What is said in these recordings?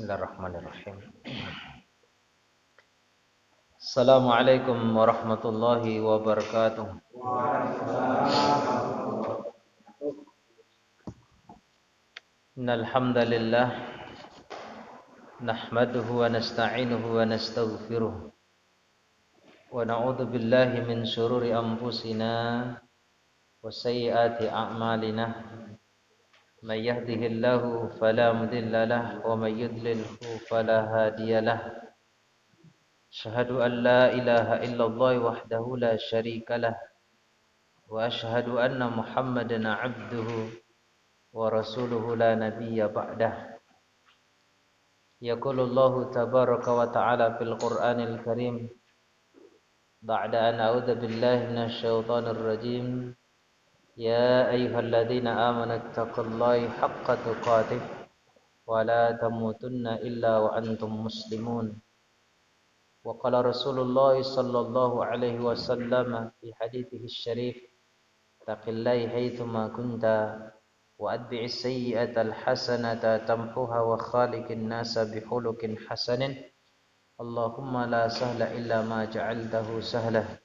Bismillahirrahmanirrahim. Assalamualaikum warahmatullahi wabarakatuh. Innal hamdalillah nahmaduhu wa nasta'inuhu wa nastaghfiruh wa na'udzu billahi min shururi anfusina wa sayyiati a'malina. Man yahdihillahu fala mudilla lahu wa man yudlilhu fala hadiya lahu. Asyhadu an la ilaha illallah wahdahu la syarika lah wa asyhadu anna Muhammadan 'abduhu wa rasuluhu la nabiyya ba'dah. Yaqulullahu tabaraka wa ta'ala fil Qur'anil Karim ba'da an a'udzu billahi minasy syaithanir rajim. Ya ayyuhalladzina amanu taqullaha haqqa tuqatih wa la tamutunna illa wa antum muslimun. Wa qala Rasulullah sallallahu alaihi wasallam fi hadithihi syarif taqillahi haitsuma kunta wa atbi'is sayyi'atal hasanata tamhuha wa khaliqin nasa bihulukin hasanin. Allahumma la sahla illa ma ja'altahu sahlah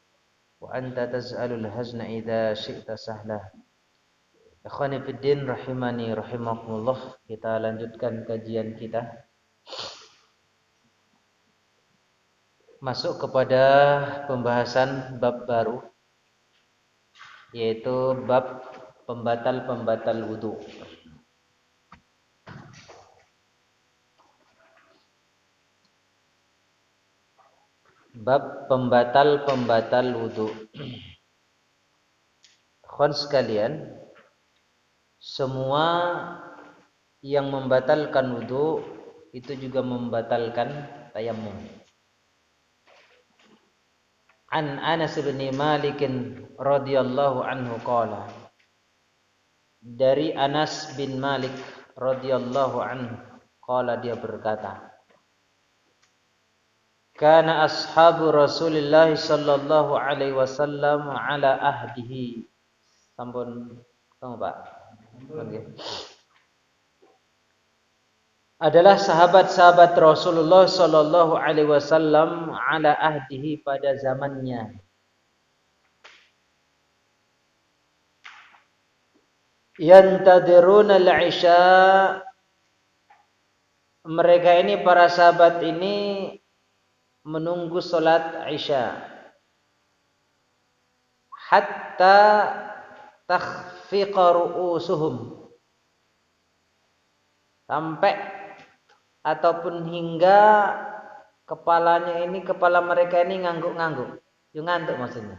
wa anta taz'alul hazna idza syi'ta sahlah. Ikhwani fid din rahimani rahimakumullah, kita lanjutkan kajian kita. Masuk kepada pembahasan bab baru, yaitu bab pembatal-pembatal wudu. Bab pembatal-pembatal wudu. Ikhwan sekalian, semua yang membatalkan wudu itu juga membatalkan tayammum. An Anas bin Malik radhiyallahu anhu qala, dari Anas bin Malik radhiyallahu anhu qala, dia berkata, kana ashabu Rasulillah sallallahu alaihi wasallam ala ahdihi. Sampun kamu Pak. Okay. Adalah sahabat-sahabat Rasulullah sallallahu alaihi wasallam ala ahdihi, pada zamannya. Yantadiruna al-isya. Mereka ini, para sahabat ini, menunggu salat Isya hatta takhfiqa ru'usuhum, sampai ataupun hingga kepalanya ini, kepala mereka ini ngangguk-ngangguk. Yo ngantuk maksudnya.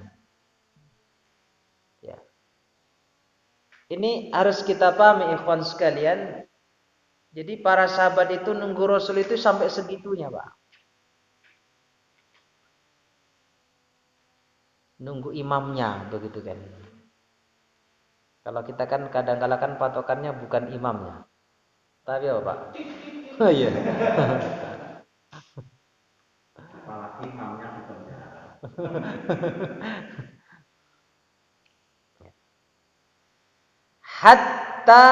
Ya. Ini harus kita pahami ikhwan sekalian. Jadi para sahabat itu nunggu Rasul itu sampai segitunya, Pak. Nunggu imamnya, begitu kan. Kalau kita kan kadang-kala kan patokannya bukan imamnya, tapi apa Pak? Oh iya. Apalagi imamnya bekerja. Hatta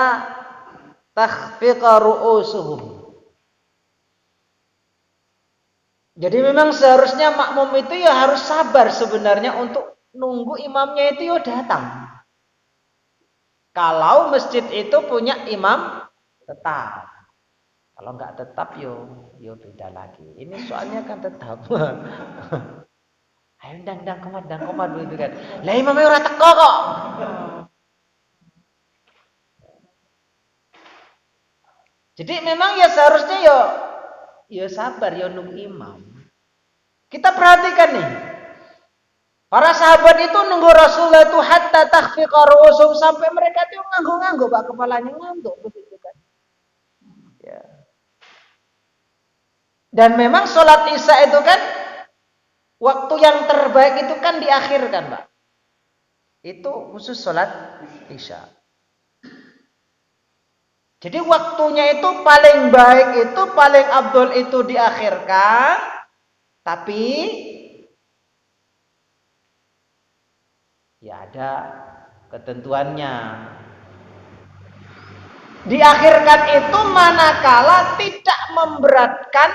takhfiqa ru'usuhum. Jadi memang seharusnya makmum itu ya harus sabar sebenarnya untuk nunggu imamnya itu ya datang. Kalau masjid itu punya imam tetap. Kalau enggak tetap yo beda lagi. Ini soalnya kan tetap. Ayo ndang komat begitu kan. Lah imamnya ora teko kok. Jadi memang ya seharusnya ya sabar ya nunggu imam. Kita perhatikan nih. Para sahabat itu nunggu Rasulullah itu hatta takhfiqa ru'usum, sampai mereka itu ngangguk-ngangguk, Pak, kepalanya ngantuk begitu kan. Ya. Dan memang sholat Isya itu kan waktu yang terbaik itu kan diakhirkan, Pak. Itu khusus sholat Isya. Jadi waktunya itu paling baik, itu paling afdol itu diakhirkan. Tapi ya ada ketentuannya. Diakhirkan itu manakala tidak memberatkan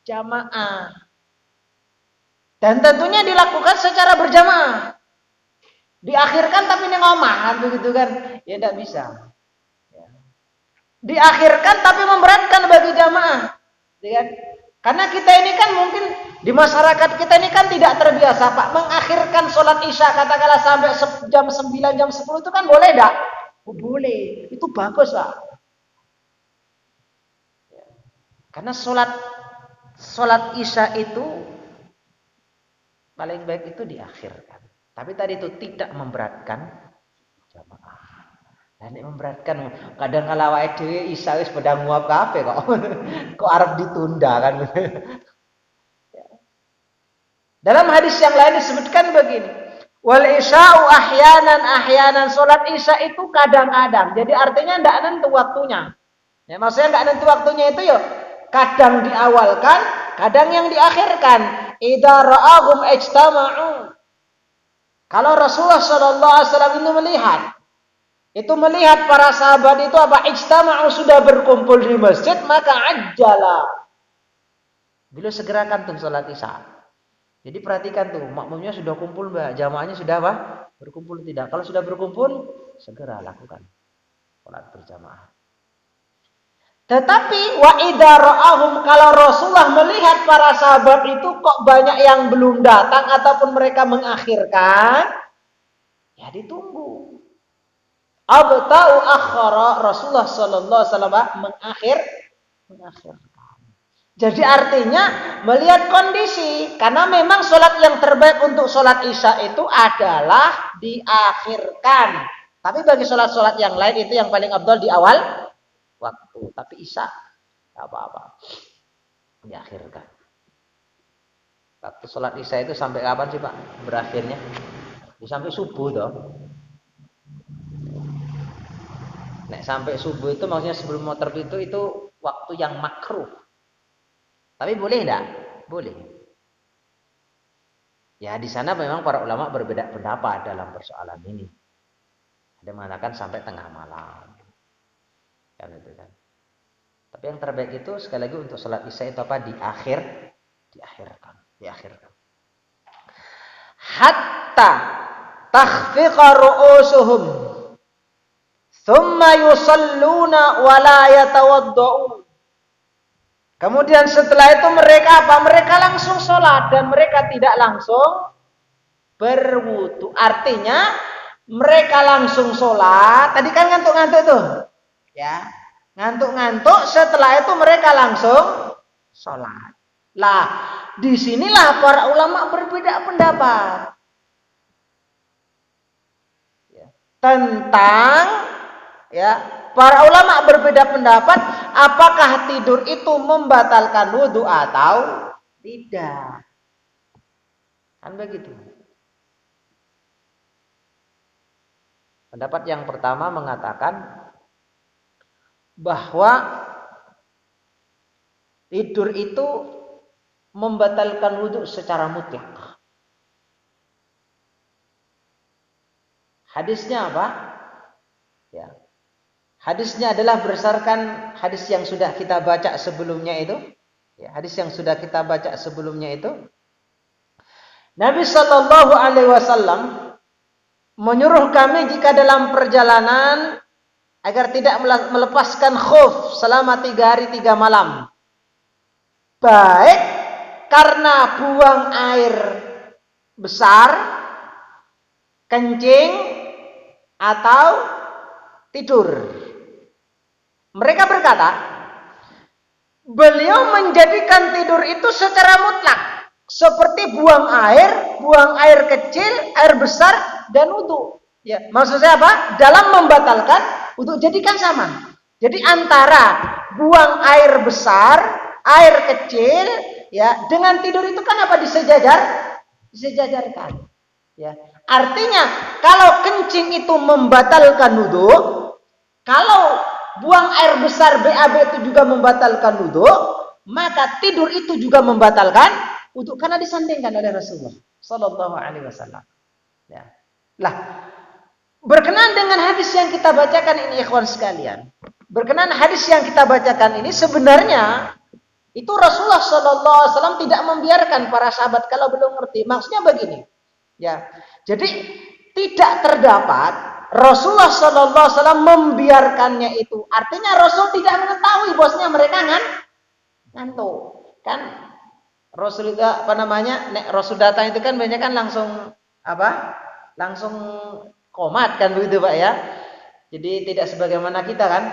jamaah. Dan tentunya dilakukan secara berjamaah. Diakhirkan tapi ini ngomah kan begitu kan? Ya tidak bisa. Ya. Diakhirkan tapi memberatkan bagi jamaah. Ya. Karena kita ini kan mungkin di masyarakat kita ini kan tidak terbiasa Pak mengakhirkan sholat isya katakanlah sampai jam 9 jam 10 itu kan boleh enggak? Oh, boleh. Itu bagus Pak. Ya. Karena sholat isya itu paling baik itu diakhirkan. Tapi tadi itu tidak memberatkan jamaah. Dan ini memberatkan. Kadang kalau awake dhewe isya wis pada nguap kabeh kok. Kok arep ditunda kan. Dalam hadis yang lain disebutkan begini. Wal isya'u ahyanan salat isya itu kadang-kadang. Jadi artinya enggak nentu waktunya. Ya maksudnya enggak nentu waktunya itu ya kadang diawalkan, kadang yang diakhirkan. Idza ra'ahum ijtama'u. Kalau Rasulullah sallallahu alaihi wasallam itu melihat para sahabat itu apa ijtama'u sudah berkumpul di masjid maka ajjala. Beliau segerakan tuh salat isya. Jadi perhatikan tuh makmumnya sudah kumpul Mbak, jamaahnya sudah apa? Berkumpul tidak. Kalau sudah berkumpul segera lakukan salat berjamaah. Tetapi wa idza ra'ahum kalau Rasulullah melihat para sahabat itu kok banyak yang belum datang ataupun mereka mengakhirkan, ya ditunggu. Abta'u akhara Rasulullah sallallahu alaihi wasallam mengakhirkan. Jadi artinya melihat kondisi karena memang sholat yang terbaik untuk sholat isya itu adalah diakhirkan. Tapi bagi sholat-sholat yang lain itu yang paling afdal di awal waktu. Tapi isya tidak apa-apa diakhirkan. Waktu sholat isya itu sampai kapan sih Pak berakhirnya? Sampai subuh toh. Nek sampai subuh itu maksudnya sebelum mau terbit itu waktu yang makruh. Tapi boleh enggak? Boleh. Ya di sana memang para ulama berbeda pendapat dalam persoalan ini. Ada mengatakan sampai tengah malam. Kan itu kan. Tapi yang terbaik itu sekali lagi untuk salat isya itu apa? Diakhirkan. Hatta takhfiqa ru'usuhum. Thumma yusalluna wa la yatawadda'un. Kemudian setelah itu mereka apa? Mereka langsung sholat dan mereka tidak langsung berwudu. Artinya mereka langsung sholat. Tadi kan ngantuk-ngantuk tuh, ya ngantuk-ngantuk. Setelah itu mereka langsung sholat. Lah, disinilah para ulama berbeda pendapat tentang para ulama berbeda pendapat apakah tidur itu membatalkan wudhu atau tidak. Kan begitu. Pendapat yang pertama mengatakan bahwa tidur itu membatalkan wudhu secara mutlak. Hadisnya apa? Ya. Hadisnya adalah berdasarkan hadis yang sudah kita baca sebelumnya itu. Ya, hadis yang sudah kita baca sebelumnya itu. Nabi Shallallahu Alaihi Wasallam menyuruh kami jika dalam perjalanan agar tidak melepaskan khuf selama 3 hari 3 malam. Baik karena buang air besar, kencing, atau tidur. Mereka berkata, beliau menjadikan tidur itu secara mutlak. Seperti buang air kecil, air besar, dan wudu. Ya, maksud saya apa? Dalam membatalkan wudu, jadikan sama. Jadi antara buang air besar, air kecil, ya, dengan tidur itu kan apa? Disejajarkan. Ya. Artinya, kalau kencing itu membatalkan wudu, kalau buang air besar BAB itu juga membatalkan wudu, maka tidur itu juga membatalkan wudu karena disandingkan oleh Rasulullah Sallallahu Alaihi Wasallam. Ya. Lah, berkenaan dengan hadis yang kita bacakan ini ikhwan sekalian, berkenaan hadis yang kita bacakan ini sebenarnya itu Rasulullah Shallallahu Alaihi Wasallam tidak membiarkan para sahabat kalau belum ngerti. Maksudnya begini, ya. Jadi tidak terdapat Rasulullah Shallallahu Alaihi Wasallam membiarkannya itu. Artinya Rasul tidak mengetahui bosnya mereka ngantuk. Kan Rasul itu apa namanya? Nek Rasul datang itu kan banyak kan langsung apa? Langsung komat kan begitu Pak ya. Jadi tidak sebagaimana kita kan.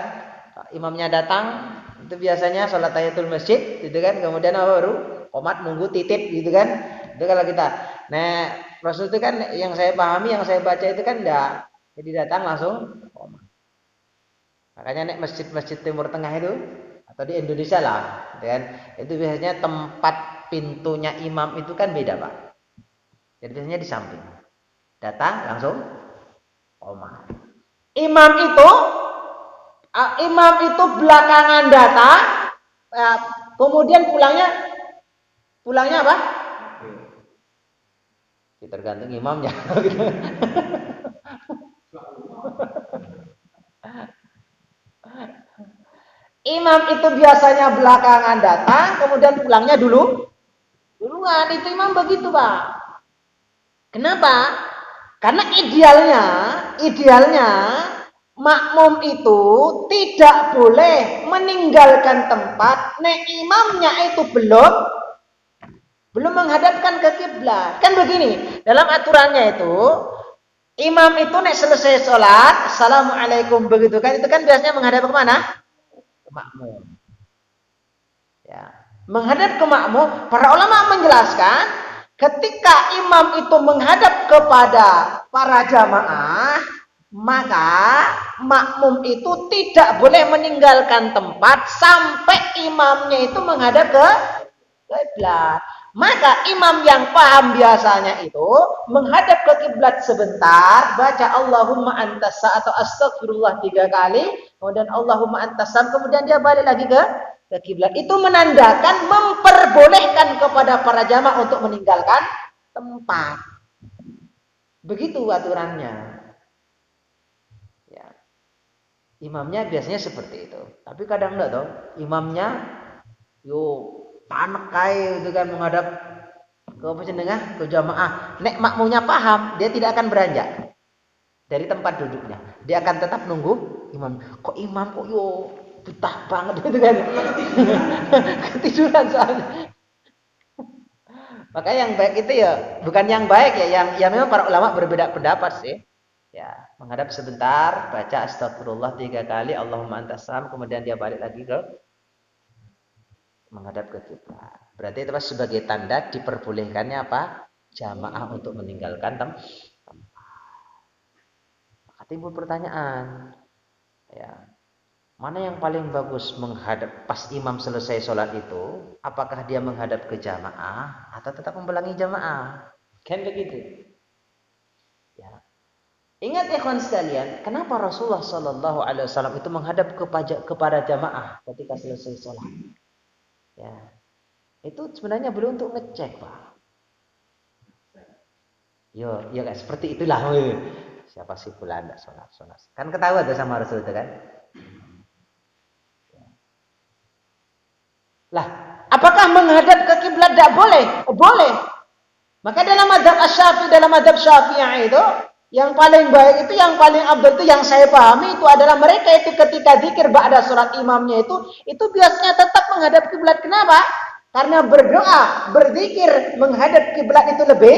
Imamnya datang itu biasanya sholat tahiyatul masjid gitu kan, kemudian apa baru komat nunggu titip gitu kan. Itu kalau kita. Nah, Rasul itu kan yang saya pahami, yang saya baca itu kan enggak. Jadi datang langsung komat. Makanya nek masjid-masjid Timur Tengah itu atau di Indonesia lah, gitu kan. Itu biasanya tempat pintunya imam itu kan beda, Pak. Jadi biasanya di samping. Datang langsung komat. Imam itu belakangan datang, kemudian pulangnya apa? Tergantung imamnya. Imam itu biasanya belakangan datang, kemudian pulangnya duluan. Itu imam begitu, Pak. Kenapa? Karena idealnya makmum itu tidak boleh meninggalkan tempat nek imamnya itu belum menghadapkan ke kiblat. Kan begini, dalam aturannya itu imam itu nek selesai sholat, assalamualaikum begitu kan, itu kan biasanya menghadap ke mana? Ke makmum. Ya, menghadap ke makmum. Para ulama menjelaskan, ketika imam itu menghadap kepada para jamaah, maka makmum itu tidak boleh meninggalkan tempat sampai imamnya itu menghadap ke kiblat. Maka imam yang paham biasanya itu menghadap ke kiblat sebentar, baca Allahumma antas atau astagfirullah 3 kali, kemudian Allahumma antasam, kemudian dia balik lagi ke kiblat. Itu menandakan memperbolehkan kepada para jamaah untuk meninggalkan tempat. Begitu aturannya. Ya. Imamnya biasanya seperti itu. Tapi kadang enggak dong. Imamnya panek kae itu kan menghadap ke penjenengah, ke jamaah. Nek makmumnya paham, dia tidak akan beranjak dari tempat duduknya. Dia akan tetap nunggu imam. Kok imam kok betah banget gitu kan. Ketiduran soalnya. Maka yang baik itu ya bukan yang baik ya, yang memang para ulama berbeda pendapat sih. Ya, menghadap sebentar, baca astagfirullah 3 kali, Allahumma antasam, kemudian dia balik lagi ke menghadap ke kiblat. Berarti itu sebagai tanda diperbolehkannya apa? Jamaah untuk meninggalkan tempat. Maka timbul pertanyaan, ya, mana yang paling bagus menghadap pas imam selesai sholat itu? Apakah dia menghadap ke jamaah atau tetap membelangi jamaah? Kan begitu. Ya. Ingat ikhwan sekalian, kenapa Rasulullah Shallallahu Alaihi Wasallam itu menghadap kepada jamaah ketika selesai sholat? Ya, itu sebenarnya belum untuk ngecek, Pak. Ya kan seperti itulah. Siapa sih bulan tidak sholat? Kan ketahuan tuh sama Rasul itu kan? Lah, apakah menghadap ke kiblat tidak boleh? Boleh. Maka dalam mazhab Syafi'i itu yang paling baik itu, yang paling abdul itu, yang saya pahami itu adalah mereka itu ketika zikir ba'da surat imamnya itu biasanya tetap menghadap kiblat. Kenapa? Karena berdoa, berzikir menghadap kiblat itu lebih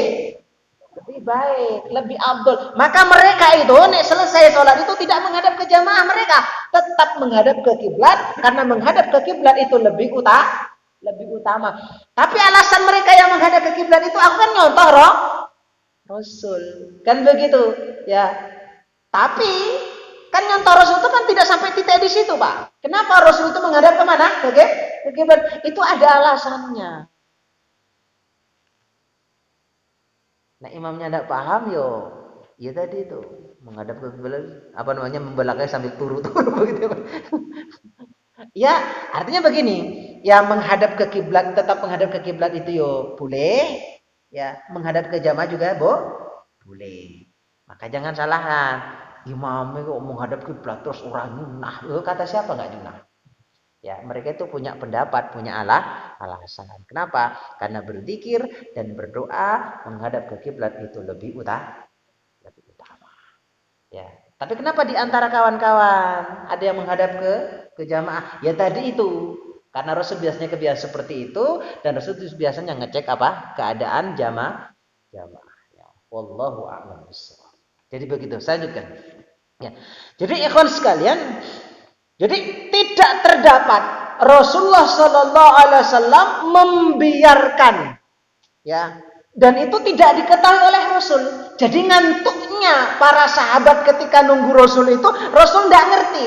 baik, lebih abdul. Maka mereka itu nek selesai sholat itu tidak menghadap ke jamaah, mereka tetap menghadap ke kiblat karena menghadap ke kiblat itu lebih utama. Tapi alasan mereka yang menghadap ke kiblat itu, aku kan nyontoh Rasul, kan begitu, ya. Tapi kan nyontoh Rasul itu kan tidak sampai titik di situ, Pak. Kenapa Rasul itu menghadap kemana? Ke kiblat. Itu ada alasannya. Nah, imamnya tidak paham, ya tadi itu menghadap ke kiblat, membelakang sambil turu-turu begitu. Ya, artinya begini, ya menghadap ke kiblat, tetap menghadap ke kiblat itu boleh. Ya, menghadap ke jamaah juga boleh. Maka jangan salahkan. imamnya kok menghadap kiblat terus orang nyunah. Kata siapa nggak nyunah? Ya, mereka itu punya pendapat, punya alasan. Kenapa? Karena berzikir dan berdoa menghadap ke kiblat itu lebih utama. Ya. Tapi kenapa di antara kawan-kawan ada yang menghadap ke jamaah? Ya tadi itu. Karena Rasul biasanya kebiasaan seperti itu dan Rasul biasanya ngecek apa? Keadaan jamaah. Ya. Wallahu a'lam bishawab. Jadi begitu, saya lanjutkan. Ya. Jadi ikhwan sekalian, jadi tidak terdapat Rasulullah Sallallahu Alaihi Wasallam membiarkan, ya, dan itu tidak diketahui oleh Rasul. Jadi ngantuknya para sahabat ketika nunggu Rasul itu, Rasul tidak ngerti.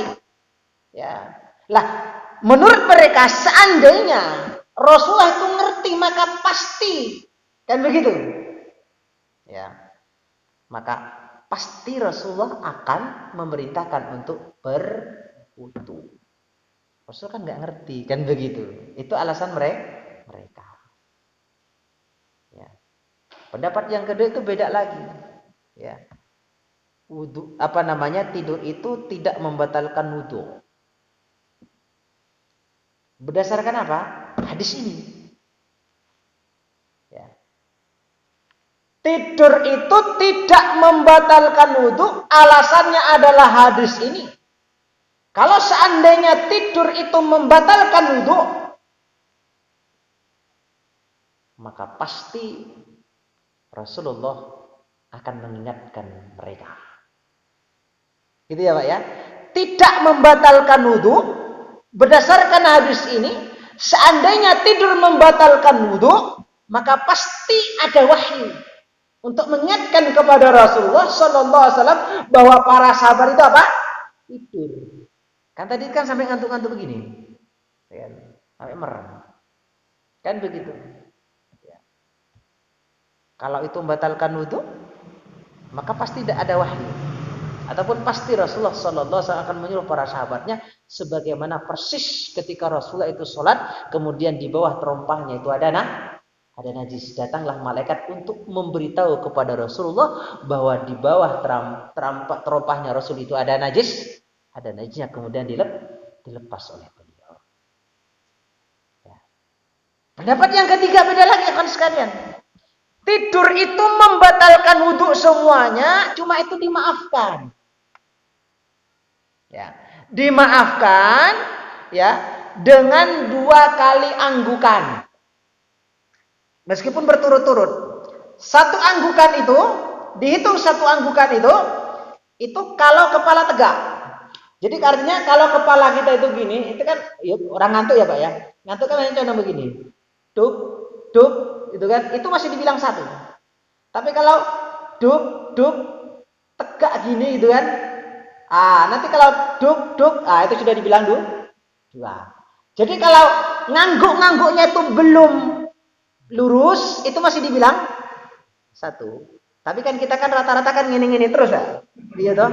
Ya, lah, menurut mereka seandainya Rasulullah itu ngerti maka pasti, kan begitu? Ya, maka pasti Rasulullah akan memerintahkan untuk berwudu. Rasul kan nggak ngerti, kan begitu. Itu alasan mereka. Ya. Pendapat yang kedua itu beda lagi. Ya. Wudu, tidur itu tidak membatalkan wudu. Berdasarkan apa? Hadis ini. Ya. Tidur itu tidak membatalkan wudu, alasannya adalah hadis ini. Kalau seandainya tidur itu membatalkan wudu, maka pasti Rasulullah akan mengingatkan mereka. Gitu ya Pak ya. Tidak membatalkan wudu, berdasarkan hadis ini, seandainya tidur membatalkan wudu, maka pasti ada wahyu untuk mengingatkan kepada Rasulullah Sallallahu Alaihi Wasallam bahwa para sahabat itu apa? Tidur. Kan tadi kan sampai ngantuk-ngantuk begini, kan? Sampai merem, kan begitu. Ya. Kalau itu membatalkan wudu, maka pasti tidak ada wahyu, ataupun pasti Rasulullah Sallallahu Alaihi Wasallam akan menyuruh para sahabatnya, sebagaimana persis ketika Rasulullah itu sholat, kemudian di bawah terompahnya itu ada najis. Datanglah malaikat untuk memberitahu kepada Rasulullah bahwa di bawah terompahnya Rasul itu ada najis. Ada najisnya, kemudian dilepas oleh beliau. Ya. Pendapat yang ketiga beda lagi kan sekalian. Tidur itu membatalkan wudhu semuanya, cuma itu dimaafkan. Ya, dimaafkan ya dengan 2 kali anggukan. Meskipun berturut-turut. Satu anggukan itu, dihitung satu anggukan itu kalau kepala tegak. Jadi artinya kalau kepala kita itu gini, itu kan ya, orang ngantuk ya Pak ya. Ngantuk kan hanya contoh begini. Duk, itu kan, itu masih dibilang 1. Tapi kalau duk, tegak gini gitu kan. Nanti kalau duk, itu sudah dibilang 2. Jadi kalau ngangguk-ngangguknya itu belum lurus, itu masih dibilang 1. Tapi kan kita kan rata-rata kan gini-gini terus ya. Iya toh?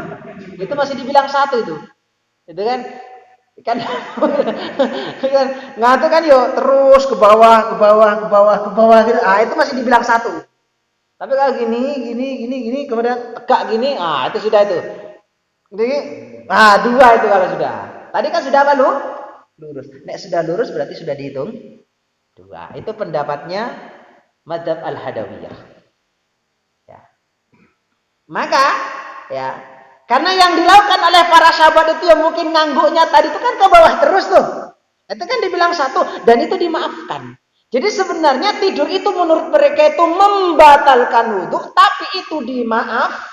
Itu masih dibilang 1 itu. Itu kan ngantuk kan yuk terus ke bawah gitu. Itu masih dibilang 1. Tapi kalau gini kemudian tegak gini, itu sudah itu. Jadi 2 itu kalau sudah. Tadi kan sudah apa lurus. Nek sudah lurus berarti sudah dihitung 2. Itu pendapatnya Madzhab Al-Hadawiyah. Ya. Maka ya, karena yang dilakukan oleh para sahabat itu yang mungkin ngangguknya tadi itu kan ke bawah terus tuh. Itu kan dibilang 1 dan itu dimaafkan. Jadi sebenarnya tidur itu menurut mereka itu membatalkan wudhu, tapi itu dimaafkan.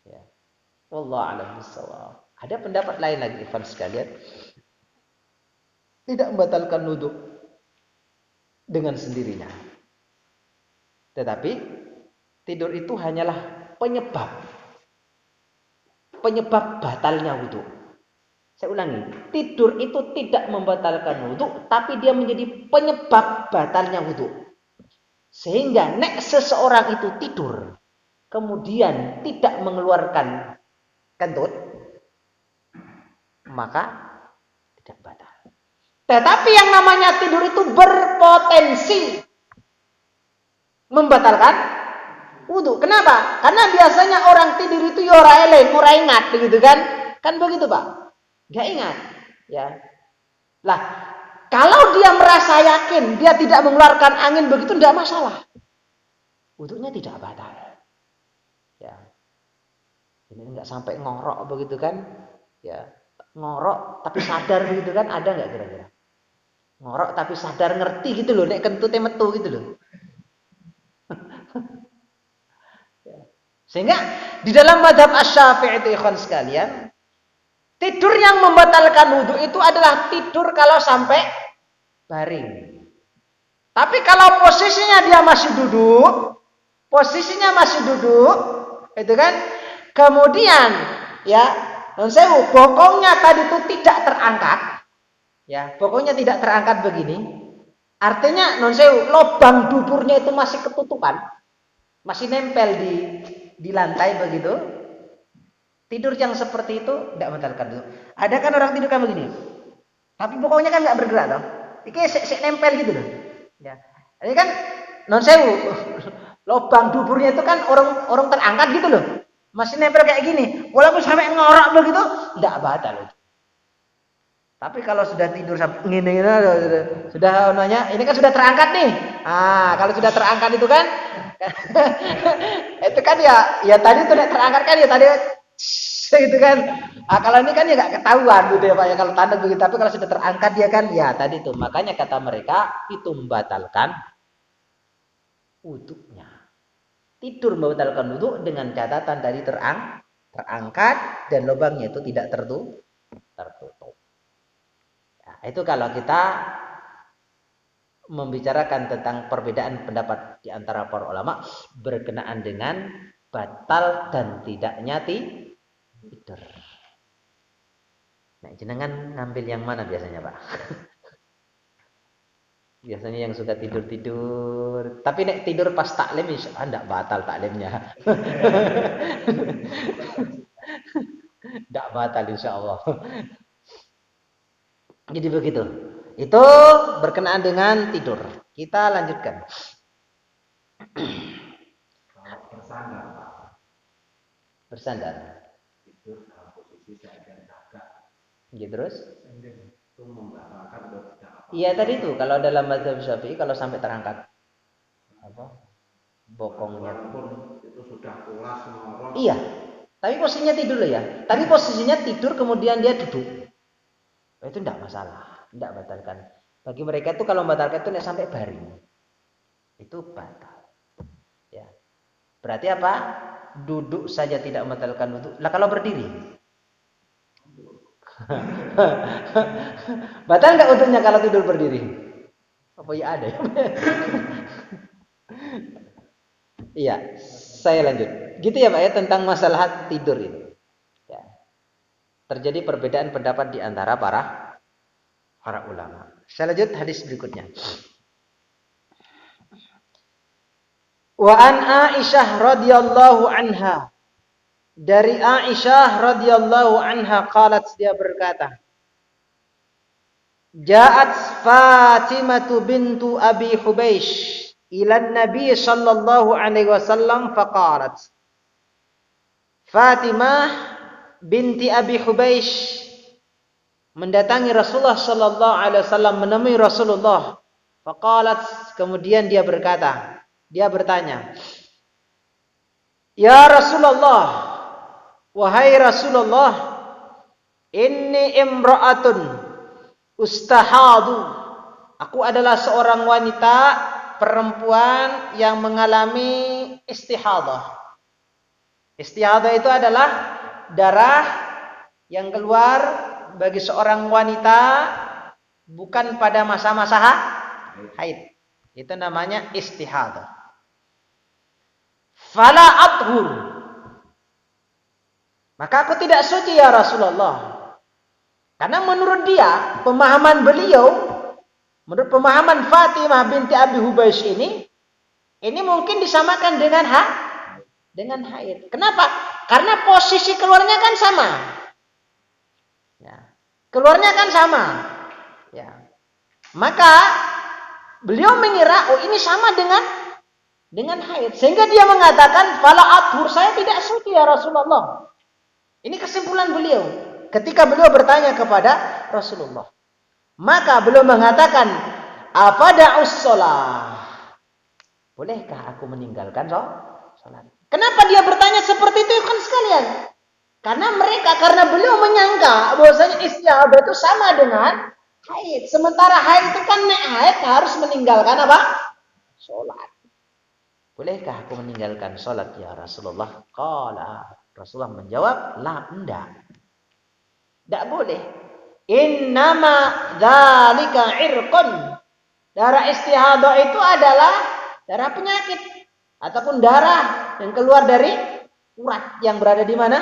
Ya. Wallahu a'lam bishawab. Ada pendapat lain lagi, ikhwan sekalian. Tidak membatalkan wudhu dengan sendirinya. Tetapi tidur itu hanyalah penyebab batalnya wudhu. Saya ulangi, tidur itu tidak membatalkan wudhu, tapi dia menjadi penyebab batalnya wudhu. Sehingga nek seseorang itu tidur, kemudian tidak mengeluarkan kentut, maka tidak batal. Tetapi yang namanya tidur itu berpotensi membatalkan wudu. Kenapa? Karena biasanya orang tidur itu ya ora eling, ora ingat begitu kan? Kan begitu, Pak. Enggak ingat, ya. Lah, kalau dia merasa yakin dia tidak mengeluarkan angin begitu tidak masalah. Wudunya tidak batal. Ya. Ini enggak sampai ngorok begitu kan? Ya. Ngorok tapi sadar begitu kan? Ada enggak kira-kira? Ngorok tapi sadar ngerti gitu loh, nek kentute metu gitu loh. Sehingga di dalam mazhab Asy-Syafi'i itu ikhwan sekalian, tidur yang membatalkan wudu itu adalah tidur kalau sampai baring. Tapi kalau posisinya dia masih duduk, itu kan, kemudian ya, non sewu, bokongnya tadi itu tidak terangkat, ya, bokongnya tidak terangkat begini, artinya non sewu, lubang duburnya itu masih ketutupan, masih nempel di lantai begitu. Tidur yang seperti itu tidak membatalkan wudu. Ada kan orang tidur kan begini, tapi bokongnya kan nggak bergerak loh, ini nempel gitu loh. Ya, ini kan non sewu, lubang duburnya itu kan orang terangkat gitu loh, masih nempel kayak gini, walaupun sampai ngorok begitu, tidak batal itu. Tapi kalau sudah tidur gini, sudah nanya, ini kan sudah terangkat nih. Kalau sudah terangkat itu kan, itu kan ya tadi tuh terangkat kan ya tadi, gitu kan. Kalau ini kan ya nggak ketahuan gitu ya Pak ya kalau tanda begitu. Tapi kalau sudah terangkat dia kan, ya tadi tuh. Makanya kata mereka itu membatalkan wudunya. Tidur membatalkan wudu dengan catatan tadi terangkat dan lubangnya itu tidak tertutup. Ya, itu kalau kita membicarakan tentang perbedaan pendapat di antara para ulama berkenaan dengan batal dan tidaknya tidur. Nah, jenengan ngambil yang mana biasanya, Pak? Biasanya yang suka tidur-tidur. Tapi nek tidur pas taklim enggak batal taklimnya. Enggak batal insyaallah. Jadi begitu. Itu berkenaan dengan tidur. Kita lanjutkan. Bersandar, Pak. Bersandar. Tidur dalam posisi sadar tegak. Gitu terus? Itu membatalkan atau tidak apa? Iya tadi itu kalau dalam mazhab Syafi'i kalau sampai terangkat apa? Bokongnya. Walaupun itu sudah pulas ngorok. Iya. Tapi posisinya tidur loh ya. Tapi posisinya tidur kemudian dia duduk. Itu tidak masalah, tidak batalkan. Bagi mereka itu kalau membatalkan itu sampai baring. Itu batal. Ya. Berarti apa? Duduk saja tidak membatalkan wudu. Lah kalau berdiri? Batal enggak wudunya kalau tidur berdiri? Apa ya ada ya? Iya, saya lanjut. Gitu ya Pak ya tentang masalah tidur ini. Ya. Terjadi perbedaan pendapat di antara para ulama. Saya lanjut hadis berikutnya. Wa an Aisyah radhiyallahu anha. Dari Aisyah radhiyallahu anha qalat dia berkata, Ja'at Fatimah bintu Abi Hubeish ila Nabi sallallahu alaihi wasallam faqalat Fatimah binti Abi Hubeish mendatangi Rasulullah sallallahu alaihi wasallam, menemui Rasulullah. Faqalat, kemudian dia bertanya, Ya Rasulullah, wahai Rasulullah, inni imra'atun ustahadu. Aku adalah seorang wanita perempuan yang mengalami istihadah. Istihadah itu adalah darah yang keluar bagi seorang wanita bukan pada masa-masa haid. Itu namanya istihadah. Fala athur. Maka aku tidak suci ya Rasulullah. Karena menurut dia, pemahaman beliau, menurut pemahaman Fatimah binti Abi Hubeish ini mungkin disamakan dengan haid. Kenapa? Karena posisi keluarnya kan sama. Ya. Keluarnya kan sama. Ya. Maka beliau mengira, oh ini sama dengan haid. Sehingga dia mengatakan, fala athur, saya tidak suci ya Rasulullah. Ini kesimpulan beliau ketika beliau bertanya kepada Rasulullah. Maka beliau mengatakan, afada'us shalah. Bolehkah aku meninggalkan salat? Kenapa dia bertanya seperti itu kan sekalian? Karena beliau menyangka bahwasanya istihadah itu sama dengan haid. Sementara haid itu kan haid harus meninggalkan apa? Salat. Bolehkah aku meninggalkan salat ya Rasulullah? Qala, Rasulullah menjawab, la, enggak. Enggak boleh. Innama dzalika irqun. Darah istihadah itu adalah darah penyakit ataupun darah yang keluar dari urat yang berada di mana?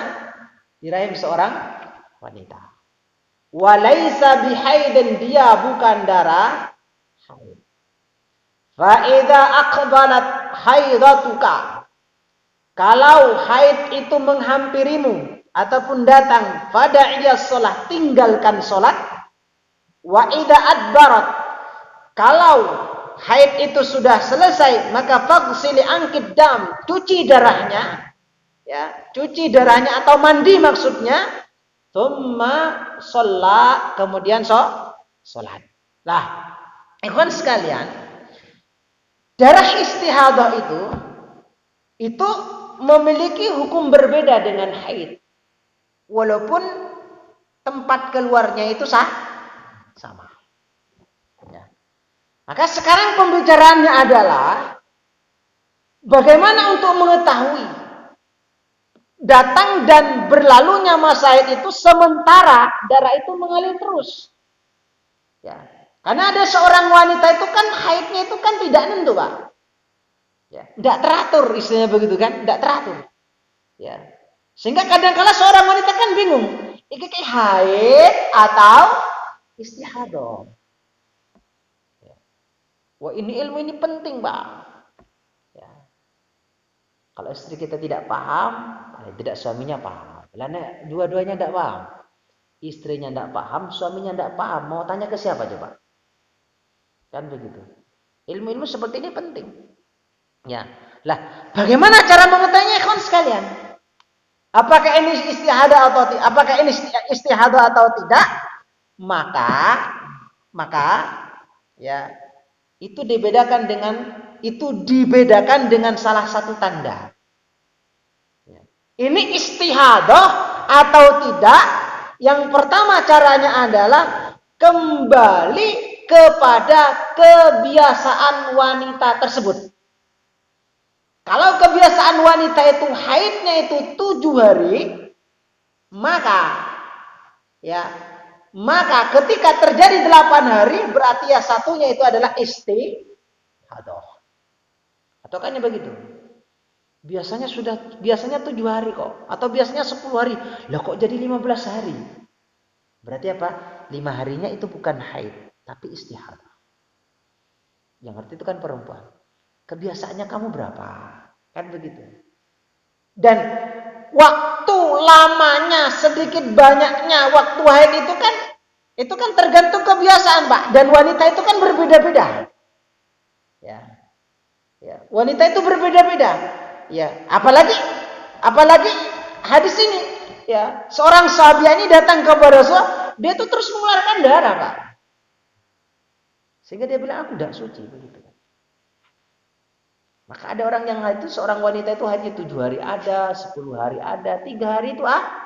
Di rahim seorang wanita. Walaisa bihaidin, dia bukan darah haid. Fa idza aqbalat haidatuka, kalau haid itu menghampirimu ataupun datang, fada'iyas shalah, tinggalkan salat. Wa idza adbarat, kalau haid itu sudah selesai, maka faghsili ankid dam, cuci darahnya, ya, cuci darahnya atau mandi maksudnya. Tsumma shalla, kemudian salat. Lah, ikhwan sekalian, darah istihadah itu memiliki hukum berbeda dengan haid. Walaupun tempat keluarnya itu sama. Ya. Maka sekarang pembicaraannya adalah bagaimana untuk mengetahui datang dan berlalunya masa haid itu sementara darah itu mengalir terus. Ya. Karena ada seorang wanita itu kan haidnya itu kan tidak nentu, Pak. Ya, tidak teratur, istilahnya begitu kan, tidak teratur. Ya. Sehingga kadang-kala seorang wanita kan bingung, iki haid atau istihadah. Ya. Wah, ini ilmu ini penting, Pak. Ya. Kalau istri kita tidak paham, tidak suaminya paham. Karena dua-duanya tidak paham. Istrinya tidak paham, suaminya tidak paham. Mau tanya ke siapa coba? Kan begitu. Ilmu-ilmu seperti ini penting. Ya. Lah, bagaimana cara mengetahuinya, kawan sekalian? Apakah ini istihadah atau tidak? Apakah ini istihadah atau tidak? Maka ya, itu dibedakan dengan salah satu tanda. Ya. Ini istihadah atau tidak? Yang pertama caranya adalah kembali kepada kebiasaan wanita tersebut. Kalau kebiasaan wanita itu haidnya itu 7 hari, maka ketika terjadi 8 hari berarti ya satunya itu adalah istihadah. Atau kan begitu. Biasanya 7 hari kok, atau biasanya 10 hari. Lah kok jadi 15 hari? Berarti apa? 5 harinya itu bukan haid, tapi istihadah. Yang ngerti itu kan perempuan. Kebiasaannya kamu berapa? Kan begitu. Dan waktu lamanya, sedikit banyaknya waktu haid itu kan tergantung kebiasaan, Pak. Dan wanita itu kan berbeda-beda. Ya. Wanita itu berbeda-beda. Ya, apalagi hadis ini, ya, seorang sahabiah ini datang kepada Rasulullah, dia itu terus mengeluarkan darah, Pak. Sehingga dia bilang, aku tidak suci, begitu. Maka ada orang yang itu, seorang wanita itu hanya 7 hari ada, 10 hari ada, 3 hari itu ada,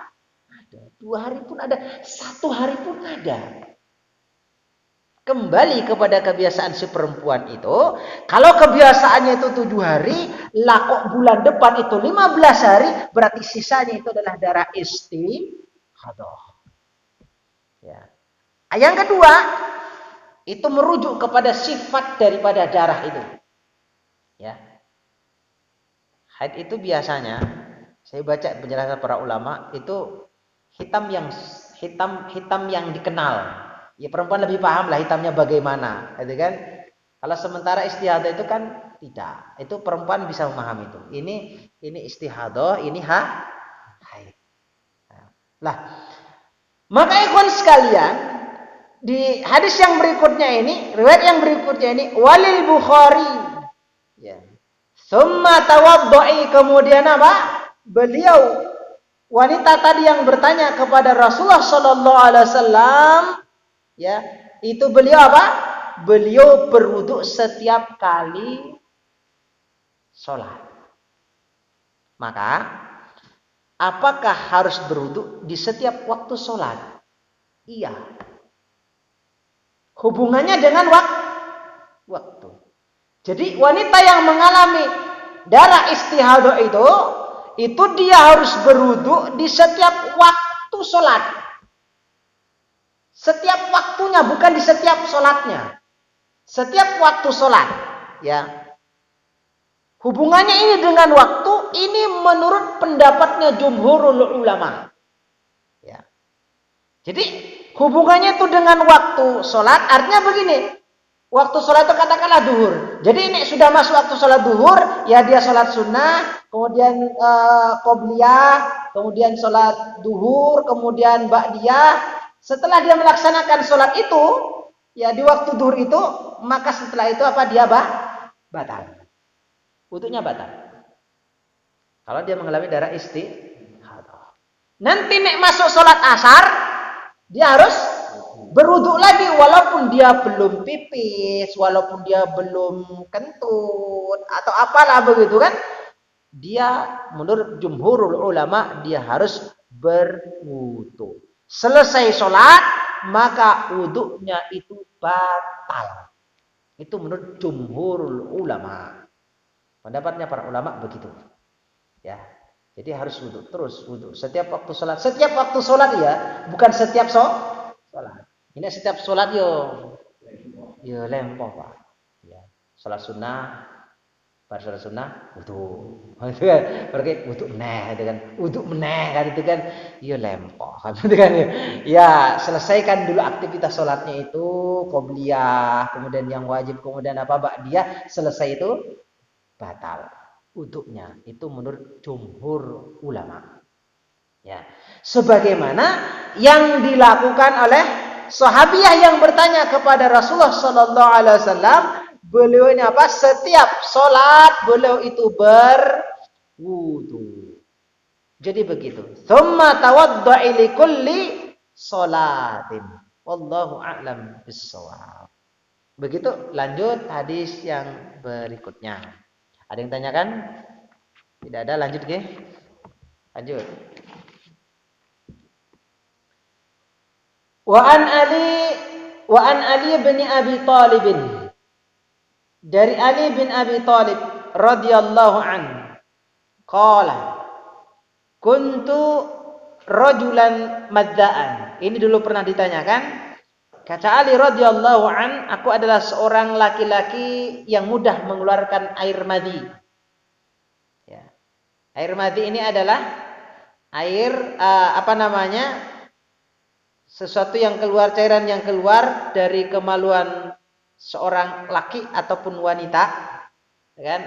2 hari pun ada, 1 hari pun ada. Kembali kepada kebiasaan si perempuan itu. Kalau kebiasaannya itu 7 hari, lah kok bulan depan itu 15 hari, berarti sisanya itu adalah darah istihadah. Ya. Yang kedua, itu merujuk kepada sifat daripada darah itu. Ya. Haid itu biasanya, saya baca penjelasan para ulama, itu hitam yang dikenal. Ya, perempuan lebih paham lah hitamnya bagaimana, gitu kan? Kalau sementara istihadah itu kan tidak. Itu perempuan bisa memahami itu. Ini istihadah, ini haid. Lah, maka ikhwan sekalian, di hadis yang berikutnya ini, riwayat yang berikutnya ini, walil Bukhari. Ya. Tsumma tawaddu'i, kemudian apa? Beliau wanita tadi yang bertanya kepada Rasulullah sallallahu alaihi wasallam, ya, itu beliau apa? Beliau berwudu setiap kali sholat. Maka apakah harus berwudu di setiap waktu sholat? Iya. Hubungannya dengan waktu. Jadi wanita yang mengalami darah istihadah itu dia harus berwudu di setiap waktu sholat. Setiap waktunya, bukan di setiap sholatnya. Setiap waktu sholat. Ya. Hubungannya ini dengan waktu, ini menurut pendapatnya jumhurul ulama. Ya. Jadi hubungannya itu dengan waktu sholat, artinya begini. Waktu sholat itu katakanlah duhur. Jadi ini sudah masuk waktu sholat duhur, ya dia sholat sunnah, kemudian qobliyah, kemudian sholat duhur, kemudian ba'diyah. Setelah dia melaksanakan sholat itu, ya di waktu duhur itu, maka setelah itu apa? Dia batal. Wudunya batal. Kalau dia mengalami darah istihadah. Nanti nek masuk sholat asar, dia harus berwudu lagi walaupun dia belum pipis, walaupun dia belum kentut atau apalah begitu kan. Dia menurut jumhurul ulama dia harus berwudu. Selesai sholat maka wudunya itu batal. Itu menurut jumhurul ulama. Pendapatnya para ulama begitu. Ya. Jadi harus wudu, terus wudu setiap waktu sholat. Setiap waktu sholat ya, bukan setiap sholat. Ini setiap sholat yo lempoh Pak. Ya. Sholat sunnah, pada sholat sunnah wudu. Itu kan berarti wudu meneh itu kan. Wudu meneh kan itu kan yo lempoh kan itu kan. Ya, selesaikan dulu aktivitas sholatnya itu qobliyah, kemudian yang wajib, kemudian apa ba'diyah, selesai itu batal wudunya. Itu menurut jumhur ulama. Ya. Sebagaimana yang dilakukan oleh sahabiah yang bertanya kepada Rasulullah sallallahu alaihi wasallam, beliau ini apa? Setiap sholat beliau itu berwudu. Jadi begitu. Tsumma tawadda'i li kulli sholatin. Wallahu a'lam bissawab. Begitu, lanjut hadis yang berikutnya. Ada yang tanyakan? Tidak ada, lanjut ke? Lanjut. Wa an Ali bin Abi Thalib. Dari Ali bin Abi Thalib radhiyallahu an. Qala kuntu rajulan madda'an. Ini dulu pernah ditanyakan. Kata Ali radhiyallahu an, aku adalah seorang laki-laki yang mudah mengeluarkan air madi. Ya. Air madi ini adalah air sesuatu yang keluar, cairan yang keluar dari kemaluan seorang laki ataupun wanita, kan?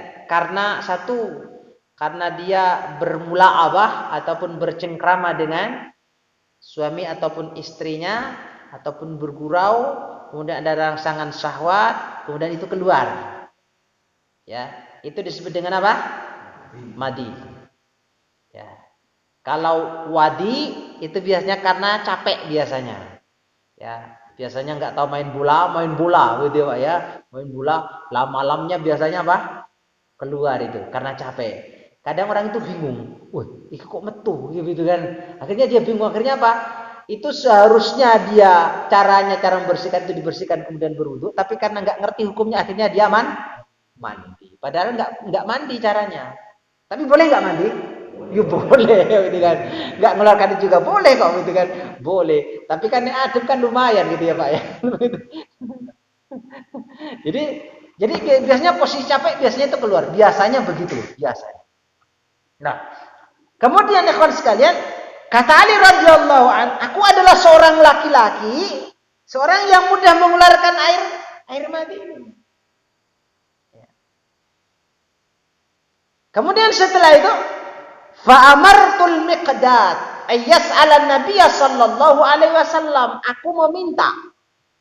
Karena dia bermula'abah ataupun bercengkrama dengan suami ataupun istrinya, ataupun bergurau, kemudian ada rangsangan syahwat, kemudian itu keluar. Ya, itu disebut dengan apa? Madi. Ya. Kalau wadi itu biasanya karena capek biasanya. Ya, biasanya nggak tahu main bola gitu Pak ya. Main bola, malamnya biasanya apa? Keluar itu karena capek. Kadang orang itu bingung, wah, ini kok metu gitu kan. Akhirnya dia bingung, akhirnya apa? Itu seharusnya dia cara membersihkan itu dibersihkan kemudian berwudu, tapi karena nggak ngerti hukumnya akhirnya dia mandi. Padahal nggak mandi caranya. Tapi boleh nggak mandi? Ya boleh gitu kan. Nggak mengeluarkan itu juga boleh kok gitu kan. Boleh. Tapi kan adem kan lumayan gitu ya Pak ya. Jadi biasanya posisi capek biasanya itu keluar. Biasanya begitu, biasanya. Nah, kemudian ikhwan sekalian, kata Ali radhiyallahu an, aku adalah seorang laki-laki, seorang yang mudah mengeluarkan air madi ini. Kemudian setelah itu, fa'amartul Miqdad ayyas'ala Nabiya sallallahu alaihi wasallam.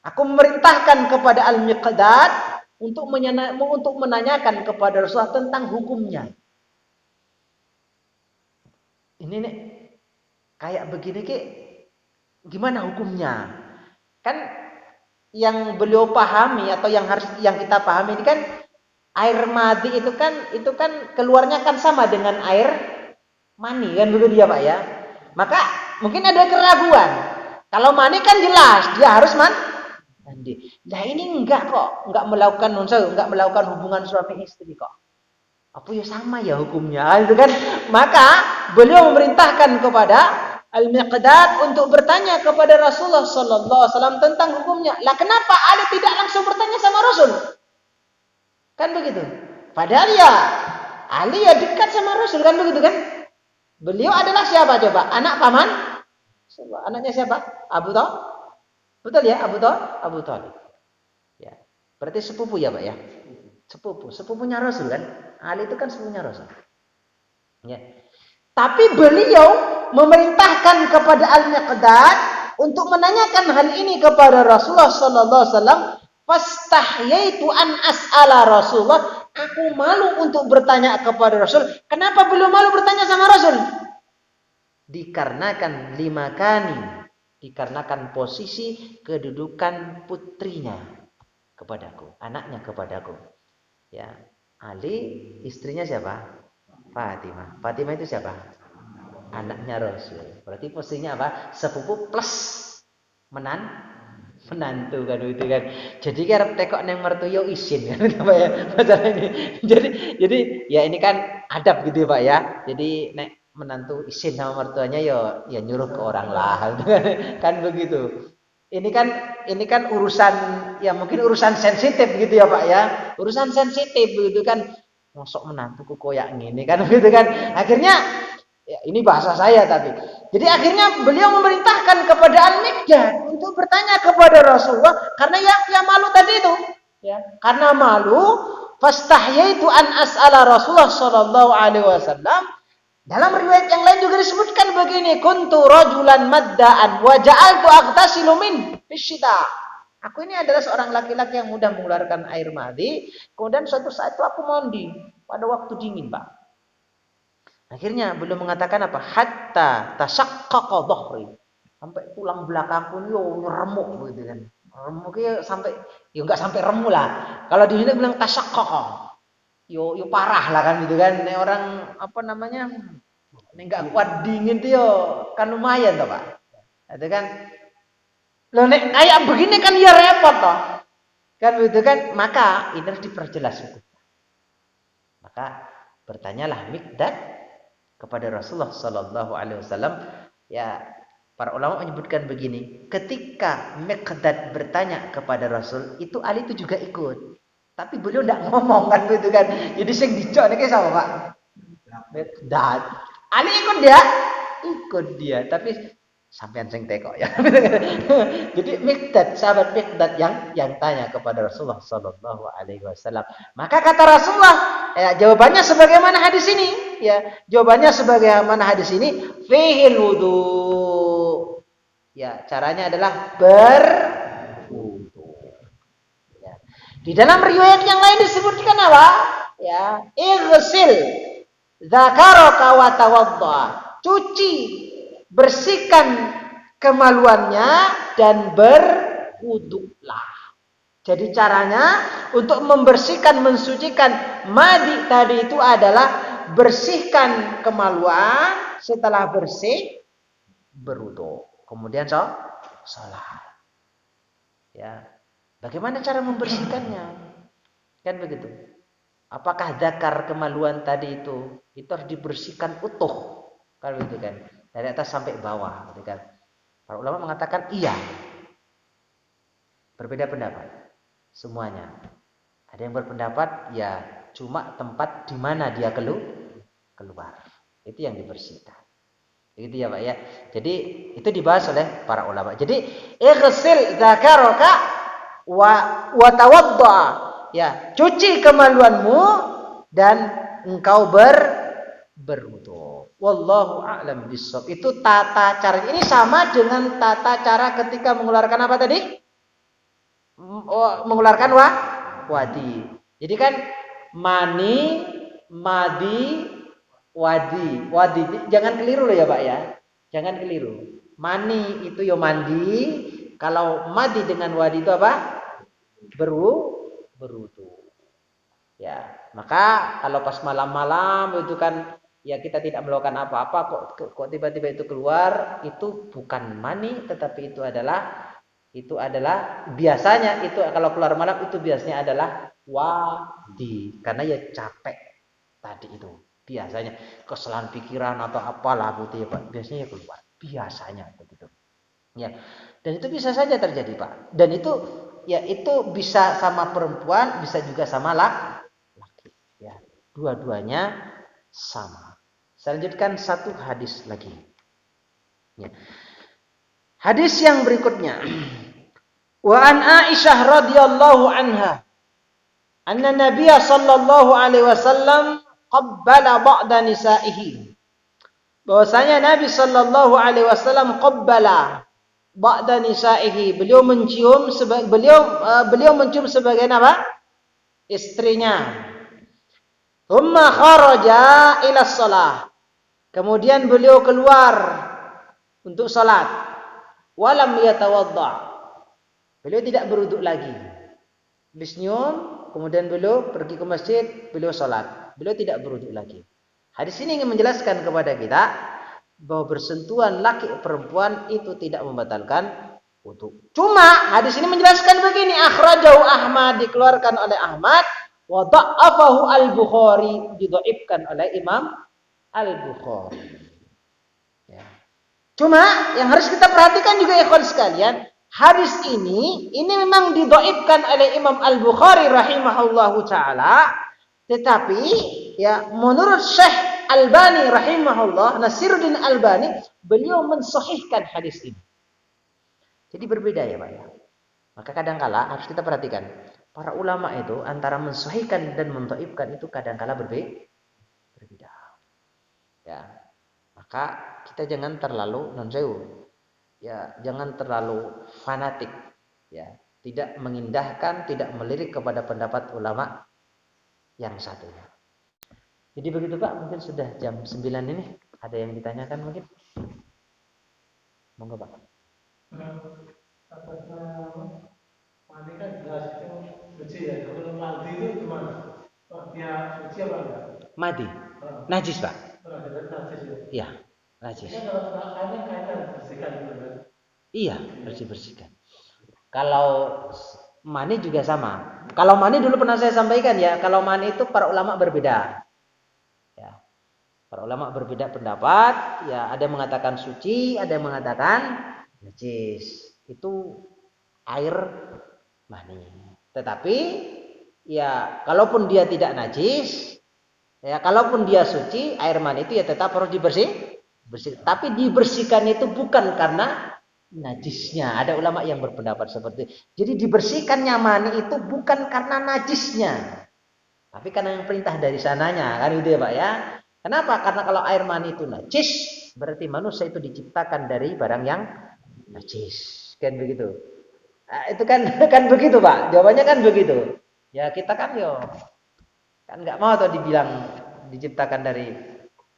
Aku memerintahkan kepada Al-Miqdad untuk menanyakan kepada Rasulullah tentang hukumnya. Ini nih kayak begini Ki, gimana hukumnya? Kan yang beliau pahami atau yang kita pahami ini kan air madi itu kan keluarnya kan sama dengan air mani kan begitu ya Pak ya. Maka mungkin ada keraguan. Kalau mani kan jelas dia harus mandi. Nah ini enggak melakukan hubungan suami istri kok. Apa ya sama ya hukumnya itu kan. Maka beliau memerintahkan kepada Al-Miqdad untuk bertanya kepada Rasulullah sallallahu alaihi wasallam tentang hukumnya. Lah kenapa Ali tidak langsung bertanya sama Rasul? Kan begitu. Padahal ya Ali ya dekat sama Rasul kan begitu kan? Beliau adalah siapa coba? Anak paman? Anaknya siapa? Abu Thalib. Betul ya, Abu Thalib. Ya. Berarti sepupu ya, Pak ya? Sepupunya Rasul kan? Ali itu kan sepupunya Rasul. Ya. Tapi beliau memerintahkan kepada Al-Miqdad untuk menanyakan hal ini kepada Rasulullah sallallahu alaihi wasallam. Fastahyaitu an as'ala Rasulullah. Aku malu untuk bertanya kepada Rasul. Kenapa beliau malu bertanya sama Rasul? Dikarenakan posisi kedudukan putrinya kepadaku, anaknya kepadaku. Ya, Ali istrinya siapa? Fatimah. Fatimah itu siapa? Anaknya Rasul. Berarti posisinya apa? Sepupu plus menantu kan itu kan. Jadi karep tekok nang mertuyo isin kan apa ya masalah ini. Jadi ya ini kan adab gitu Pak ya. Jadi nek menantu isin sama mertuanya ya nyuruh ke orang lah kan begitu. Ini kan urusan ya mungkin urusan sensitif gitu ya Pak ya. Urusan sensitif begitu kan. Mosok menantuku koyak ngene kan begitu kan. Akhirnya ya ini bahasa saya tapi. Jadi akhirnya beliau memerintahkan kepada Al-Miqdad untuk bertanya kepada Rasulullah karena ya malu tadi itu. Ya, karena malu fastahyaitu an as'ala Rasulullah sallallahu alaihi wasallam. Dalam riwayat yang lain juga disebutkan begini, kuntu rajulan madda'an wa ja'altu aghtasilu min fisyita. Aku ini adalah seorang laki-laki yang mudah mengeluarkan air madi, kemudian suatu saat itu aku mandi pada waktu dingin, Pak. Akhirnya beliau mengatakan apa? Hatta tashaqqaqa dhahri. Sampai tulang belakangku yo remuk begitu kan. Remuk ya sampai ya enggak sampai remuk lah. Kalau di sini bilang tashaqqaqa. Yo parah lah kan gitu kan. Nek orang apa namanya? Nek enggak kuat dingin tuh yo kan lumayan toh, Pak. Itu kan. Loh nek kayak begini kan ya repot toh. Kan begitu kan? Maka ini harus diperjelas hukumnya. Maka bertanyalah Miqdad kepada Rasulullah sallallahu alaihi wasallam. Ya, para ulama menyebutkan begini, ketika Miqdad bertanya kepada Rasul, itu Ali itu juga ikut. Tapi beliau tidak ngomong kan begitu kan. Jadi sing dicok niki sama Pak Miqdad. Ali ikut dia, tapi sampean sing teko ya. Jadi Miqdad, sahabat Miqdad yang tanya kepada Rasulullah sallallahu alaihi wasallam. Maka kata Rasulullah, ya, jawabannya sebagaimana hadis ini, ya. Jawabannya sebagaimana hadis ini, fihil wudu. Ya, caranya adalah berwudu. Ya. Di dalam riwayat yang lain disebutkan apa? Ya, ighsil dzakaraka wa tawadda. Cuci, bersihkan kemaluannya dan berwuduklah. Jadi caranya untuk membersihkan, mensucikan madi tadi itu adalah bersihkan kemaluan, setelah bersih berwudu. Kemudian salat. Ya. Bagaimana cara membersihkannya? Kan begitu. Apakah zakar kemaluan tadi itu harus dibersihkan utuh? Kan begitu kan. Dari atas sampai bawah, gitu kan. Para ulama mengatakan iya. Berbeda pendapat. Semuanya. Ada yang berpendapat ya cuma tempat di mana dia keluar. Itu yang dibersihkan. Begitu ya Pak ya. Jadi itu dibahas oleh para ulama. Jadi ighsil dzakaraka wa tawadda. Ya, cuci kemaluanmu dan engkau berwudu. Wallahu a'lam bishawab. Itu tata cara. Ini sama dengan tata cara ketika mengeluarkan apa tadi? Mengeluarkan wadi. Jadi kan mani, madi, wadi. Wadi jangan keliru loh ya Pak ya. Jangan keliru. Mani itu ya mandi, kalau madi dengan wadi itu apa? Berwudu. Ya, maka kalau pas malam-malam itu kan ya kita tidak melakukan apa-apa kok tiba-tiba itu keluar, itu bukan mani tetapi itu adalah biasanya itu kalau keluar malam itu biasanya adalah wadi karena ya capek tadi itu. Biasanya kesalahan pikiran atau apalah gitu ya Pak. Biasanya ya keluar. Biasanya begitu. Ya. Dan itu bisa saja terjadi Pak. Dan itu ya itu bisa sama perempuan, bisa juga sama laki. Ya. Dua-duanya sama. Saya lanjutkan satu hadis lagi. Ya. Hadis yang berikutnya. Wa an Aisyah radhiyallahu anha anna Nabiy sallallahu alaihi wasallam qabbala ba'da nisa'ihi. Bahwasanya Nabi sallallahu alaihi wasallam qabbala ba'da nisa'ihi. Beliau mencium sebagian apa? Istrinya. Thumma kharaja ila shalah. Kemudian beliau keluar untuk salat. Walam yatawadda. Beliau tidak berwudu lagi. Habis nyium, kemudian beliau pergi ke masjid, beliau salat. Beliau tidak berwudu lagi. Hadis ini ingin menjelaskan kepada kita bahwa bersentuhan laki perempuan itu tidak membatalkan wudu. Cuma hadis ini menjelaskan begini, akhrajahu Ahmad, dikeluarkan oleh Ahmad, wa dha'afahu al-Bukhari, didhaifkan oleh Imam Al-Bukhari. Ya. Cuma yang harus kita perhatikan juga ikhwan sekalian, hadis ini memang didhaifkan oleh Imam Al-Bukhari rahimahullahu taala, tetapi ya menurut Syekh Albani rahimahullah, Nasiruddin Albani, beliau mensahihkan hadis ini. Jadi berbeda ya Pak ya. Maka kadangkala harus kita perhatikan, para ulama itu antara mensahihkan dan mendhaifkan itu kadangkala berbeda. Ya. Maka kita jangan terlalu ya, jangan terlalu fanatik, ya, tidak mengindahkan, tidak melirik kepada pendapat ulama yang satunya. Jadi begitu Pak, mungkin sudah jam 9 ini. Ada yang ditanyakan mungkin? Monggo Pak. Mandi kan jelas itu suci ya. Kalau mandi itu gimana? Dia suci apa enggak? Madi. Najis Pak. Najis ya. Iya, najis. Kalau kayaknya bersihkan gitu kan. Iya, bersihkan. Kalau mani juga sama. Kalau mani dulu pernah saya sampaikan ya, kalau mani itu para ulama berbeda. Ya. Para ulama berbeda pendapat, ya ada yang mengatakan suci, ada yang mengatakan najis. Itu air mani. Tetapi ya kalaupun dia tidak najis, ya kalaupun dia suci, air mani itu ya tetap harus bersih. Tapi dibersihkan itu bukan karena najisnya. Ada ulama yang berpendapat seperti itu. Jadi dibersihkannya mani itu bukan karena najisnya, tapi karena yang perintah dari sananya, kan gitu ya Pak ya. Kenapa? Karena kalau air mani itu najis, berarti manusia itu diciptakan dari barang yang najis. Kan begitu. Nah, itu kan begitu Pak. Jawabannya kan begitu. Ya kita kan kan nggak mau atau dibilang diciptakan dari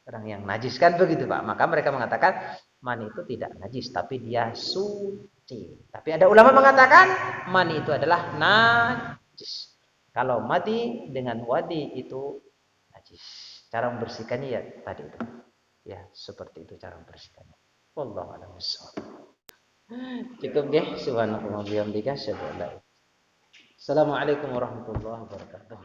orang yang najis, kan begitu Pak. Maka mereka mengatakan mani itu tidak najis, tapi dia suci. Tapi ada ulama mengatakan mani itu adalah najis. Kalau mati dengan wadi itu najis. Cara membersihkannya ya tadi itu. Ya, seperti itu cara membersihkannya. Wallahu a'lam bishawab. Cukup deh. Subhanallah wa bihamdika, asyhadu an la ilaha illallah. Assalamualaikum warahmatullahi wabarakatuh.